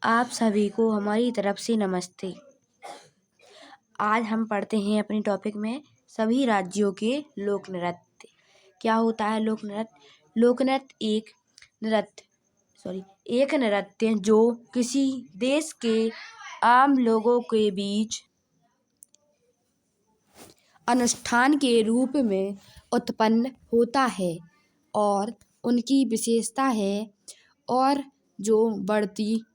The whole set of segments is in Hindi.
आप सभी को हमारी तरफ से नमस्ते। आज हम पढ़ते हैं अपने टॉपिक में सभी राज्यों के लोक नृत्य। क्या होता है लोक नृत्य? लोक नृत्य एक नृत्य जो किसी देश के आम लोगों के बीच अनुष्ठान के रूप में उत्पन्न होता है और उनकी विशेषता है और जो बढ़ती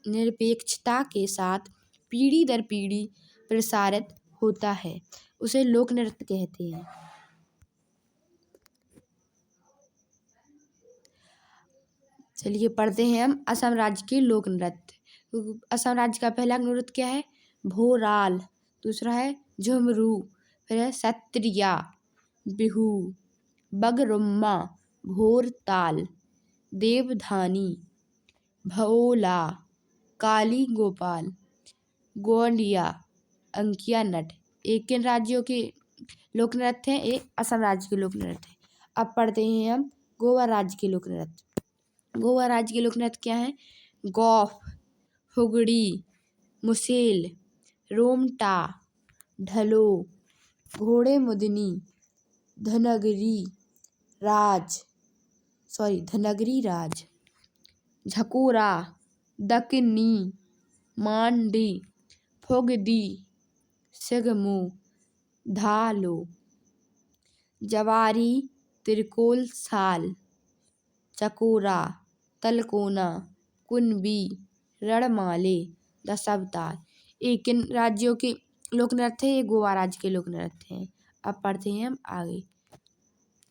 निरपेक्षता के साथ पीढ़ी दर पीढ़ी प्रसारित होता है उसे लोक नृत्य कहते हैं। चलिए पढ़ते हैं हम असम राज्य के लोक नृत्य। असम राज्य का पहला नृत्य क्या है? भोराल। दूसरा है झुमरू। फिर है सत्रिया, बिहू, बगरुम्मा, भोरताल, देवधानी, भोला, काली गोपाल, गोंडिया, अंकिया नट। एक किन राज्यों के लोक नृत्य हैं? एक असम राज्य के लोक नृत्य है। अब पढ़ते हैं हम गोवा राज्य के लोक नृत्य। गोवा राज्य के लोक नृत्य क्या है? गौफ, फुगड़ी, मुसेल, रोमटा, ढलो, घोड़े मुदनी, धनगरी राज, झकोरा, दकनी, मांडी, फुगदी, सिगमू, धालो, जवारी, तिरकोल साल, चकोरा, तलकोना, कुनबी, रणमाले, दशावतार। एक किन राज्यों के लोक नृत्य है? ये गोवा राज्य के लोक नृत्य हैं। अब पढ़ते हैं हम आगे।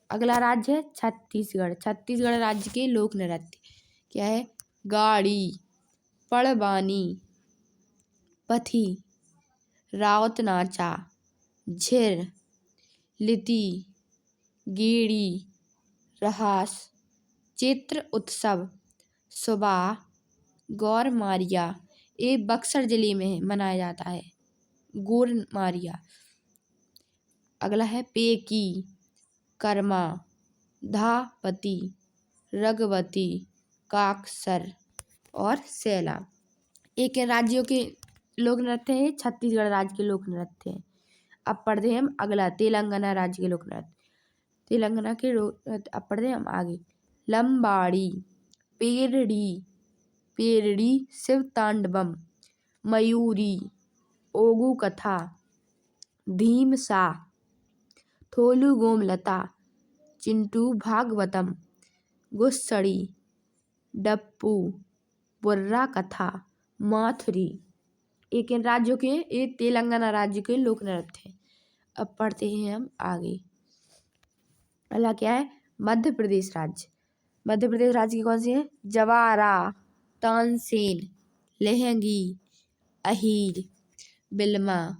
अगला राज्य है छत्तीसगढ़। छत्तीसगढ़ राज्य के लोक नृत्य क्या है? गाड़ी, पड़बानी, पथी, रावत नाचा, झिर, लिती, गेड़ी, रहास, चित्र उत्सव, सुबा, गौर मारिया। ये बक्सर जिले में मनाया जाता है, गौर मारिया। अगला है पेकी, कर्मा, धापती, रगवती, काकसर और सैला। एक राज्यों के लोक नृत्य है छत्तीसगढ़ राज्य के लोक नृत्य हैं। अब पढ़ते हैं हम अगला तेलंगाना राज्य के लोक नृत्य। तेलंगाना के अब पढ़ते हैं हम आगे। लंबाड़ी, पेरड़ी शिव तांडवम, मयूरी, ओगू कथा, धीमसा, थोलू गोमलता, चिंटू भागवतम, गुस्सड़ी, डप्पू, बुर्रा कथा, माथुरी। एक इन राज्यों के एक तेलंगाना राज्य के लोक नृत्य हैं। अब पढ़ते हैं हम आगे। अगला क्या है? मध्य प्रदेश राज्य। मध्य प्रदेश राज्य की कौन सी है? जवारा, तानसेन, लहंगी, अहीर, बिलमा,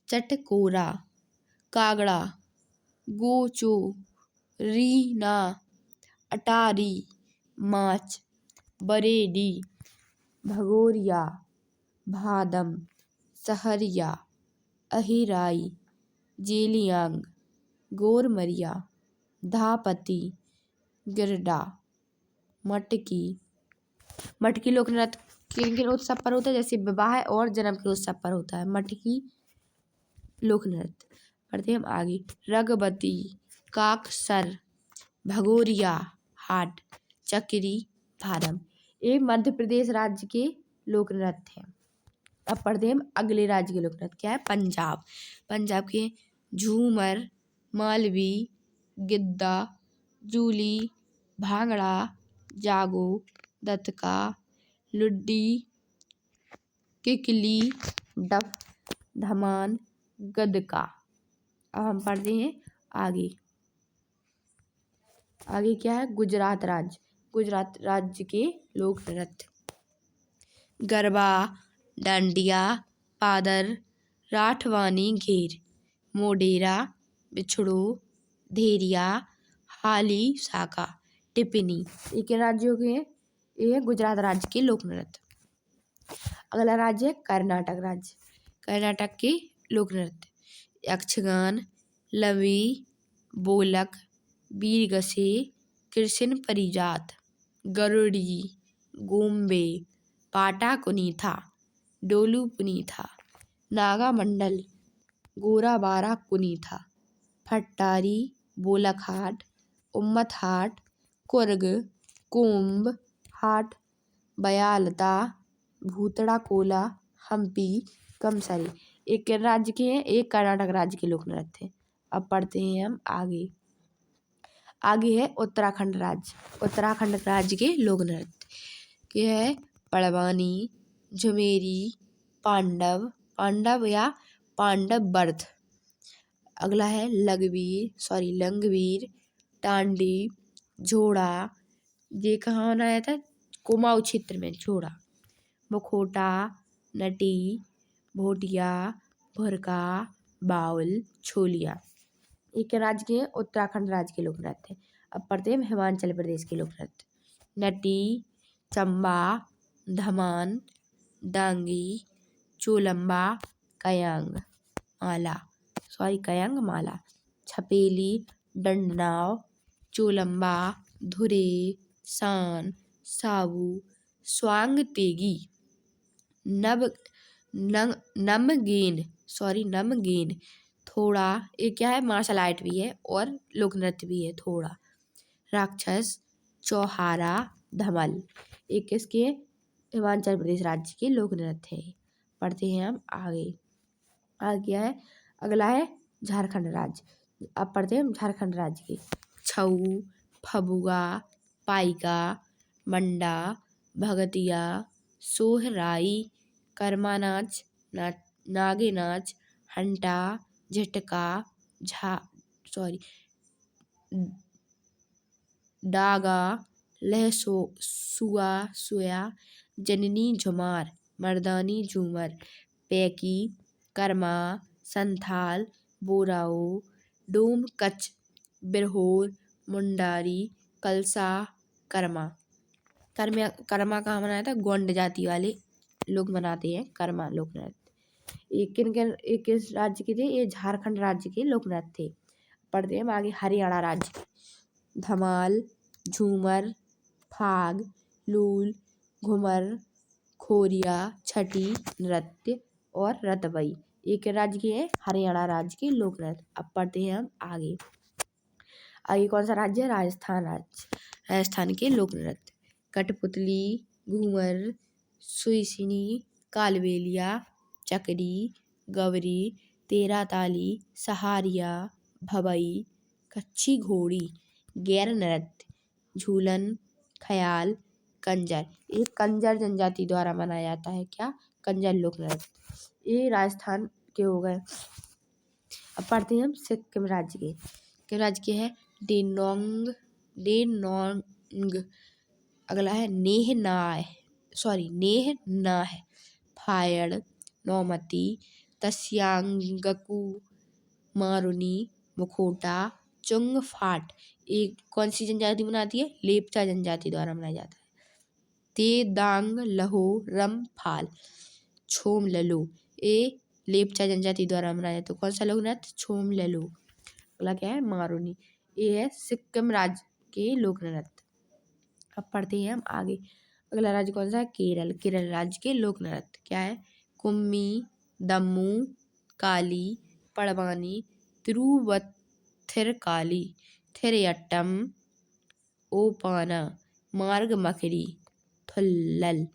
चटकोरा, कागड़ा, गोचो, रीना, अटारी, माच, बरेडी, भगोरिया, भादम, सहरिया, अहिराई, जेलियांग, गोरमरिया, धापती, गिरडा, मटकी लोक नृत्य किन किन उत्सव पर होता है? जैसे विवाह और जन्म के उत्सव पर होता है मटकी लोक नृत्य। पढ़ते हैं हम आगे। रगवती, काकसर, भगोरिया हाट, चक्री, भादम। ये मध्य प्रदेश राज्य के लोक नृत्य हैं। अब पढ़ते हैं हम अगले राज्य के लोक नृत्य क्या है? पंजाब। पंजाब के झूमर, मालवी, गिद्दा, जूली, भांगड़ा, जागो, दत्तका, लुड्डी, किकली, डफ, धमान, गदका। अब हम पढ़ते हैं आगे। आगे क्या है? गुजरात राज्य। गुजरात राज्य के लोक नृत्य गरबा, डांडिया, पादर, राठवानी घेर, मोडेरा, बिछड़ो, धेरिया, हाली साका, टिप्पणी। ये किन राज्यों के हैं? ये गुजरात राज्य के लोक नृत्य। अगला राज्य है कर्नाटक राज्य। कर्नाटक के लोक नृत्य यक्षगान, लवी, बोलक, बीरगसे, कृष्ण परिजात, गरुड़ी, गोम्बे, पाटाकुनीथा, डोलुपुनीथा, नागामंडल, गोराबारा कुनीथा, फट्टारी, बोलखाट, उम्मतहाट, कुर्ग, कोम्ब हाट, बयालता, भूतड़ाकोला, हम्पी, कमसरी। एक केरल राज्य के हैं, एक कर्नाटक राज्य के लोक नृत्य हैं। अब पढ़ते हैं हम आगे। आगे है उत्तराखंड राज्य। उत्तराखंड राज्य के लोक नृत्य के है पड़वानी, झुमेरी, पांडव या पांडव व्रत। अगला है लंगवीर, टांडी, झोड़ा। ये कहाँ मनाया था? कुमाऊं क्षेत्र में झोड़ा। मुखोटा, नटी, भोटिया, भुरका, बाउल, छोलिया। एक राज्य के उत्तराखंड राज्य के लोक नृत्य। अब पढ़ते हैं हिमाचल प्रदेश के लोक नृत्य। नटी, चंबा, धमान, डांगी, चोलम्बा, कयांग माला, छपेली, डंडनाव, चोलम्बा, धुरे, सान, साबू, स्वांग तेगी, नमगेन, थोड़ा। एक क्या है? मार्शल आर्ट भी है और लोक नृत्य भी है थोड़ा। राक्षस, चौहारा, धमल। एक किसके? हिमाचल प्रदेश राज्य के लोक नृत्य है। पढ़ते हैं हम आगे। आगे क्या है? अगला है झारखंड राज्य। अब पढ़ते हैं हम झारखंड राज्य के। छऊ, फबुआ, पाइका, मंडा, भगतिया, सोहराई, कर्मा नाच, नागे नाच, हंटा, झटका, डागा, सुया, जननी झुमार, मर्दानी झूमर, पैकी, कर्मा, संथाल, बोराओ, डोम कच, बिरहोर, मुंडारी, कलसा, कर्मा। कर्मा कहाँ मनाया था? गोंड जाति वाले लोग मनाते हैं कर्मा लोक नृत्य। एक किस राज्य के थे? ये झारखंड राज्य के लोक नृत्य थे। पढ़ते हैं आगे हरियाणा राज्य। धमाल, झूमर, फाग, लूल, घुमर, खोरिया, छठी नृत्य और रतबई। एक राज्य के हैं? हरियाणा राज्य के लोक नृत्य। अब पढ़ते हैं हम आगे। आगे कौन सा राज्य है? राजस्थान राज्य। राजस्थान के लोक नृत्य। कठपुतली, घूमर, सुईसिनी, कालबेलिया, चकरी, गवरी, तेरा ताली, सहारिया, भवई, कच्छी घोड़ी, गैर नृत्य, झूलन, ख्याल, कंजर। एक कंजर जनजाति द्वारा मनाया जाता है। क्या? कंजर लोक नृत्य। ये राजस्थान के हो गए। अब पढ़ते हैं हम सिक्किम राज्य के। सिक्किम राज्य के है डेनोंग। अगला है नेह नाह, फायड़, नौमती, तस्यांगकू, मारुनी, मुखोटा, चुंग फाट। एक कौन सी जनजाति मनाती है? लेपचा जनजाति द्वारा मनाया जाता है। तेदांग लहो रम फाल, छोम ललो। ये लेपचा जनजाति द्वारा मनाया जाता है। कौन सा लोक नृत्य? छोम ललो। अगला क्या है? मारुनी। ये है सिक्किम राज्य के लोक नृत्य। अब पढ़ते हैं हम आगे। अगला राज्य कौन सा है? केरल। केरल राज्य के लोक नृत्य क्या है? कुम्मी, दम्मू, काली, पड़वानी, तिरुवथिरकाली, थिरयट्टम, ओपाना, मार्ग मकरी, थुल्लल,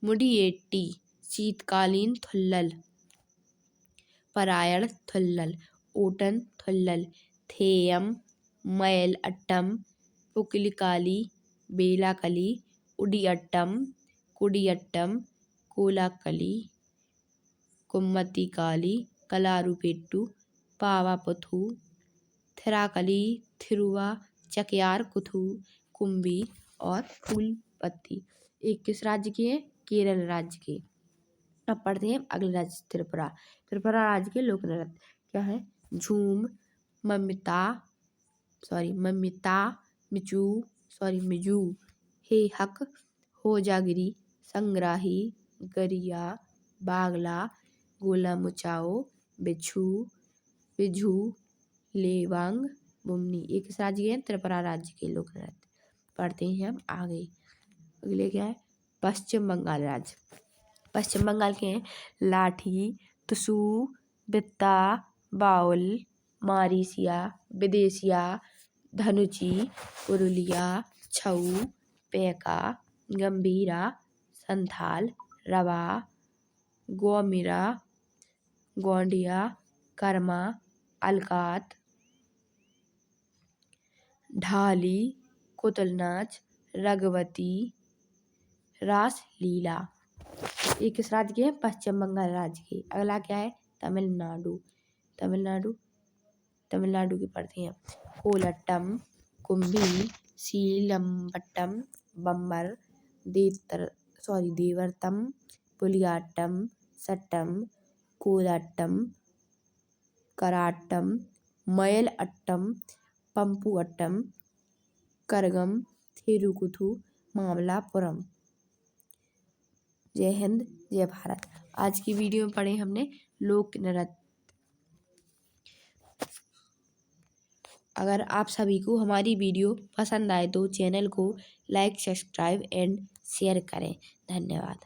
मुडियेट्टी, शीतकालीन थुल्लल, परायण थुल्लल, ओटन थुल्लल, थेयम, मैल अट्टम, पुकलिकाली, बेलाकली, उडियट्टम, कुडियट्टम, कोलाकली, कुम्मतिकाली, कलारूपेट्टू, पावापुथू, थिराकली, थिरुवा, चकयार कुथू, कुंभी और फूलपत्ती। एक किस राज्य के हैं? केरल राज्य के। अब पढ़ते हैं अगले राज्य त्रिपुरा। त्रिपुरा राज्य के लोक नृत्य क्या है? झूम, ममिता, मिजू, हेहक, होजागिरी, संग्राही, गरिया, बागला, गोला मुचाओ, बिझू, लेवांग, बुमनी। एक राज्य है त्रिपुरा राज्य के लोक नृत्य। पढ़ते हैं हम आगे। अगले क्या है? पश्चिम बंगाल राज्य। पश्चिम बंगाल के हैं लाठी, तुसु, बित्ता, बाउल, मारीसिया, विदेशिया, धनुची, पुरुलिया, छऊ, पेका, गंभीरा, संथाल, रवा, गोमिरा, गोंडिया, कर्मा, अलकात, ढाली, कुतलनाच, रगवती, रासलीला। ये किस राज्य के हैं? पश्चिम बंगाल राज्य के। अगला क्या है? तमिलनाडु। तमिलनाडु तमिलनाडु की पढ़ते हैं कोलट्टम, कुंभी, सीलम्बट्टम, बम्बर, देवर्तम, पुलियाट्टम, सट्टम, कोलाट्टम, कराट्टम, मयल अट्टम, पंपू अट्टम, करगम, थिरुकुथु, मामलापुरम। जय हिंद, जय भारत। आज की वीडियो में पढ़े हमने लोक नृत्य। अगर आप सभी को हमारी वीडियो पसंद आए तो चैनल को लाइक, सब्सक्राइब एंड शेयर करें। धन्यवाद।